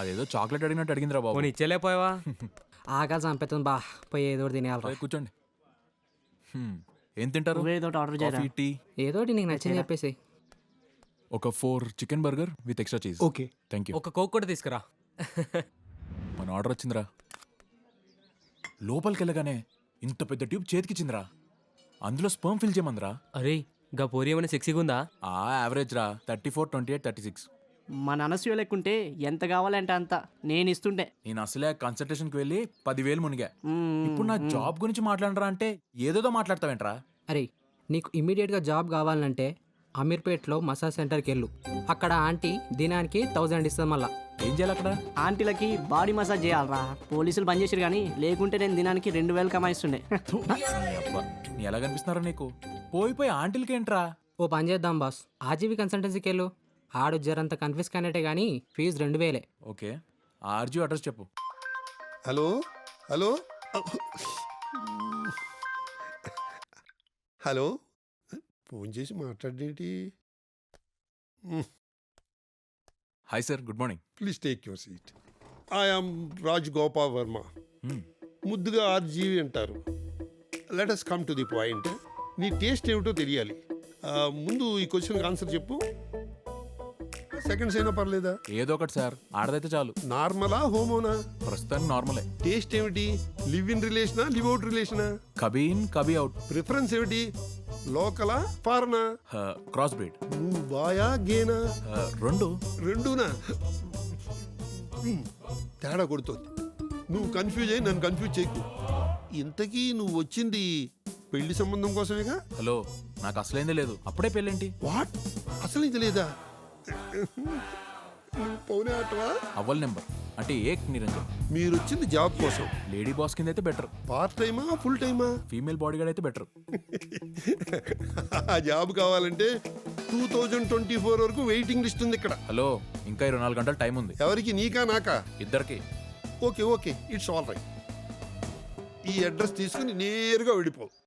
అదేదో చాక్లెట్ అడిగినట్టు అడిగిందిరా బాబు. పోనీ ఇచ్చేలేపోయావా? ఆకలి చంపుతుంది బా, పోయి ఏదో ఒకటి తినేయాలరా. రేయ్, కూర్చోండి. ఏం తింటారు? ఏదో ఒకటి ఆర్డర్ చేయరా. Coffee, tea? ఏదో ఒకటి నీకు నచ్చింది చెప్పేసి. ఒక 4 chicken burger with extra cheese. Okay. Thank you. ఒక కోక్ కూడా తీసుకురా. మన ఆర్డర్ వచ్చిందిరా. లోపలికి వెళ్ళగానే ఇంత పెద్ద ట్యూబ్ చేతికిచ్చిందిరా. అందులో స్పర్మ్ ఫిల్ చేయమందిరా. అరే గా పోరి ఏమైనా సెక్సీగా ఉందా? యావరేజ్ రా 34, 28, 36. మన అనసూయ లెక్కుంటే ఎంత కావాలంటే అంత నేను ఇస్తుంటే. నేను అసలే కన్సల్టేషన్కి వెళ్ళి 10,000 మునిగా. ఇప్పుడు నా జాబ్ గురించి మాట్లాడరా అంటే ఏదేదో మాట్లాడతావేంట్రా? అరే నీకు ఇమ్మీడియట్గా జాబ్ కావాలంటే అమీర్పేట్లో మసాజ్ సెంటర్కి వెళ్ళు. అక్కడ ఆంటీ దినానికి 1000 ఇస్తుంది. మళ్ళా ఏం చేయాలి అక్కడ? ఆంటీలకి బాడీ మసాజ్ చేయాలరా. పోలీసులు బంద్ చేసారు కానీ లేకుంటే నేను దినానికి 2000 కమాయిస్తుండే. అబ్బా, నీ ఎలా కనిపిస్తున్నారా నీకు? పోయి ఆంటీలకి ఏంట్రా? ఓ పని చేద్దాం బాస్, ఆర్జీవి కన్సల్టెన్సీకి వెళ్ళు. ఆడు జరంత కన్ఫ్యూజ్ కానట్టే కానీ ఫీజు 2000. ఓకే, ఆర్జీ అడ్రస్ చెప్పు. హలో హలో హలో, ఫోన్ చేసి మాట్లాడేంటి? Hi sir, good morning. Please take your seat. I'm Raj Gopal Varma. ముద్దుగా ఆర్జీవి అంటారు. Let us come to the point. నీ టేస్ట్ ఏమిటో తెలియాలి. ముందు ఈ క్వశ్చన్కి ఆన్సర్ చెప్పు. సెకండ్స్ అయినా పర్లేదా? ఏదో ఒకటి సార్, ఆడదైతే చాలు. నార్మలా హోమోనా? ప్రస్తుతానికి నార్మలే. టేస్ట్ ఏమిటి? లివ్ ఇన్ రిలేషనా, లివ్ అవుట్ రిలేషనా? కబీ ఇన్ కబీ అవుట్. ప్రిఫరెన్స్ ఏమిటి? లోకలా, ఫారెనా? Cross breed. నువ్వు బాయా గేనా? రెండు. రెండునా? తేడా కొడుతోంది. నువ్వు కన్ఫ్యూజ్ అయ్యి నన్ను కన్ఫ్యూజ్ చేయకు. ఇంతకీ నువ్వు వచ్చింది పెళ్లి సంబంధం కోసమేగా? హలో, నాకు అసలైందే లేదు. అప్పుడే పెళ్ళేంటి? వాట్? అసలు ఇది లేదా? నువ్వు పౌనే ఆటవా? అవ్వల్ నెంబర్ అంటే ఏక్ నిరంజన్. మీరు వచ్చింది జాబ్ కోసం. లేడీ బాస్ కింద అయితే బెటర్. పార్ట్ టైమా, ఫుల్ టైమా? ఫీమేల్ బాడీ గార్డ్ అయితే బెటర్. ఆ జాబ్ కావాలంటే 2024 వరకు వెయిటింగ్ లిస్ట్ ఉంది ఇక్కడ. హలో, ఇంకా 24 గంటలు టైం ఉంది. ఎవరికి? నీకా నాకా? ఇద్దరికి. Okay okay, it's all right. ఈ అడ్రస్ తీసుకుని నేరుగా వెళ్ళిపో.